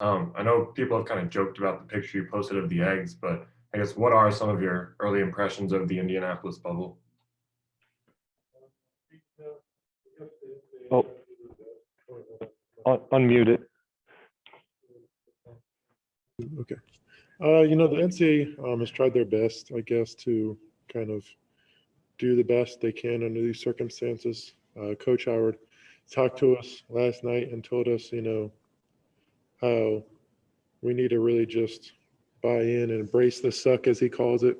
I know people have kind of joked about the picture you posted of the eggs, but I guess what are some of your early impressions of the Indianapolis bubble? Oh, unmute it. Okay. The NCAA has tried their best, I guess, to kind of do the best they can under these circumstances. Coach Howard talked to us last night and told us, how we need to really just buy in and embrace the suck, as he calls it.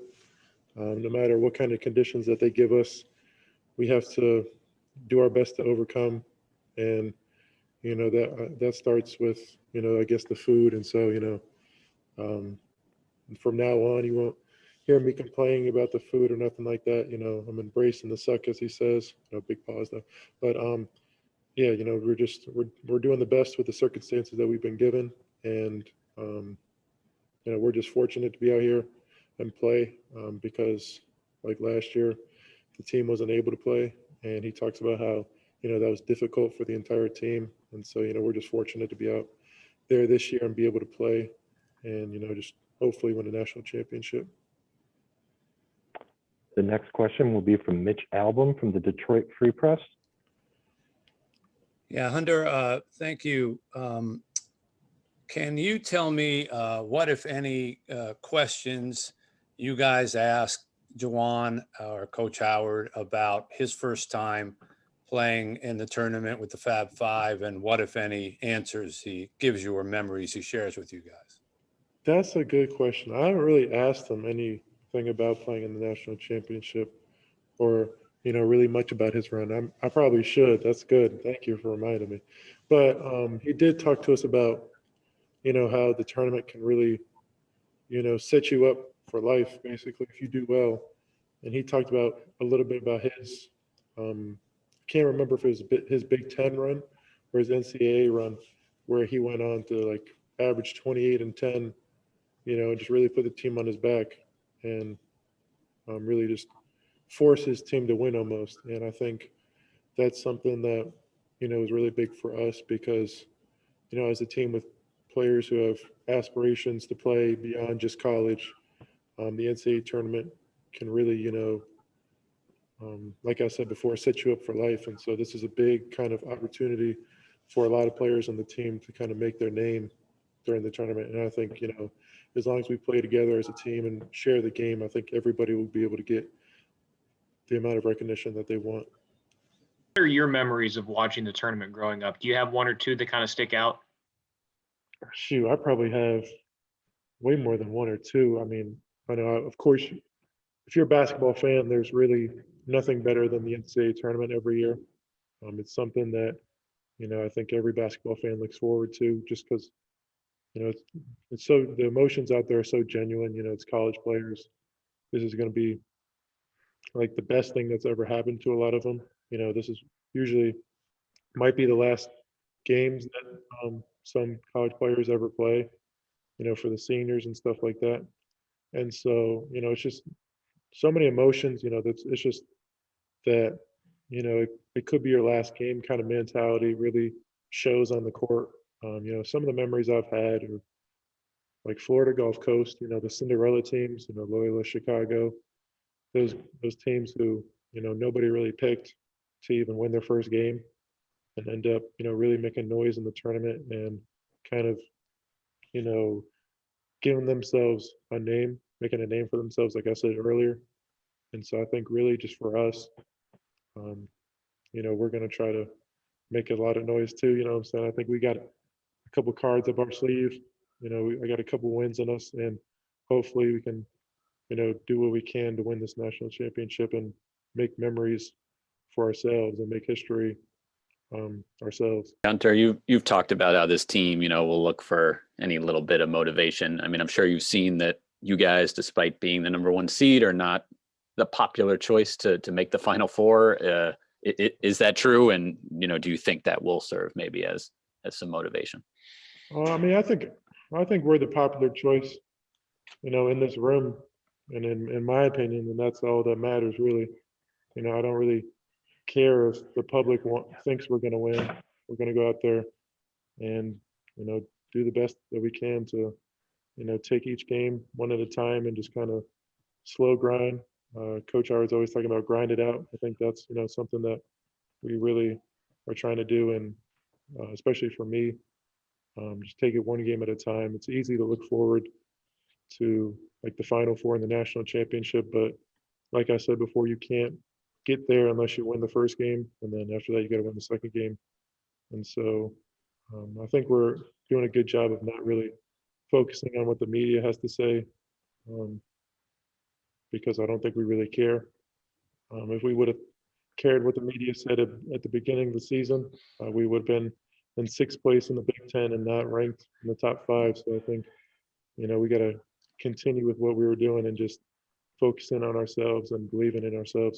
No matter what kind of conditions that they give us, we have to do our best to overcome. And, that starts with, I guess the food. And so, from now on, you won't hear me complaining about the food or nothing like that. I'm embracing the suck, as he says. Big pause though. But yeah, we're doing the best with the circumstances that we've been given, and we're just fortunate to be out here and play because, like last year, the team wasn't able to play, and he talks about how that was difficult for the entire team, and so we're just fortunate to be out there this year and be able to play, and just hopefully win a national championship. The next question will be from Mitch Albom from the Detroit Free Press. Yeah, Hunter, thank you. Can you tell me what, if any, questions you guys asked Juwan or Coach Howard about his first time playing in the tournament with the Fab Five, and what, if any, answers he gives you or memories he shares with you guys? That's a good question. I haven't really asked him anything about playing in the national championship or, really much about his run. I probably should. That's good. Thank you for reminding me. But he did talk to us about, how the tournament can really, set you up for life, basically, if you do well. And he talked about a little bit about his, can't remember if it was his Big Ten run or his NCAA run, where he went on to like average 28 and 10, just really put the team on his back and really just force his team to win almost. And I think that's something that, is really big for us because, as a team with players who have aspirations to play beyond just college, the NCAA tournament can really, like I said before, set you up for life. And so this is a big kind of opportunity for a lot of players on the team to kind of make their name during the tournament. And I think, as long as we play together as a team and share the game, I think everybody will be able to get the amount of recognition that they want. What are your memories of watching the tournament growing up? Do you have one or two that kind of stick out? Shoot, I probably have way more than one or two. I mean, I know, of course, if you're a basketball fan, there's really nothing better than the NCAA tournament every year. It's something that, I think every basketball fan looks forward to just because, it's so, the emotions out there are so genuine. It's college players. This is going to be like the best thing that's ever happened to a lot of them. This is usually might be the last games that some college players ever play, for the seniors and stuff like that. And so, it's just so many emotions, it's just that, it could be your last game kind of mentality really shows on the court. Some of the memories I've had are like Florida Gulf Coast, the Cinderella teams, Loyola Chicago, those teams who, nobody really picked to even win their first game and end up, really making noise in the tournament and kind of, giving themselves a name, making a name for themselves, like I said earlier. And so I think really just for us, we're going to try to make a lot of noise too. You know what I'm saying? I think we got a couple cards up our sleeve. I got a couple wins in us, and hopefully we can, do what we can to win this national championship and make memories for ourselves and make history ourselves. Hunter, you've talked about how this team, will look for any little bit of motivation. I mean, I'm sure you've seen that you guys, despite being the number one seed, are not the popular choice to make the Final Four. Is that true? And, do you think that will serve maybe as some motivation? I mean, I think we're the popular choice, in this room, and in my opinion, and that's all that matters really. I don't really care if the public thinks we're going to win. We're going to go out there and, do the best that we can to, take each game one at a time and just kind of slow grind. Coach Howard's always talking about grind it out. I think that's, something that we really are trying to do. And especially for me, just take it one game at a time. It's easy to look forward to like the Final Four in the national championship, but like I said before, you can't get there unless you win the first game, and then after that, you got to win the second game. And so, I think we're doing a good job of not really focusing on what the media has to say, because I don't think we really care. If we would have cared what the media said at the beginning of the season, we would have been in sixth place in the Big Ten and not ranked in the top 5. So I think, we got to continue with what we were doing and just focusing on ourselves and believing in ourselves.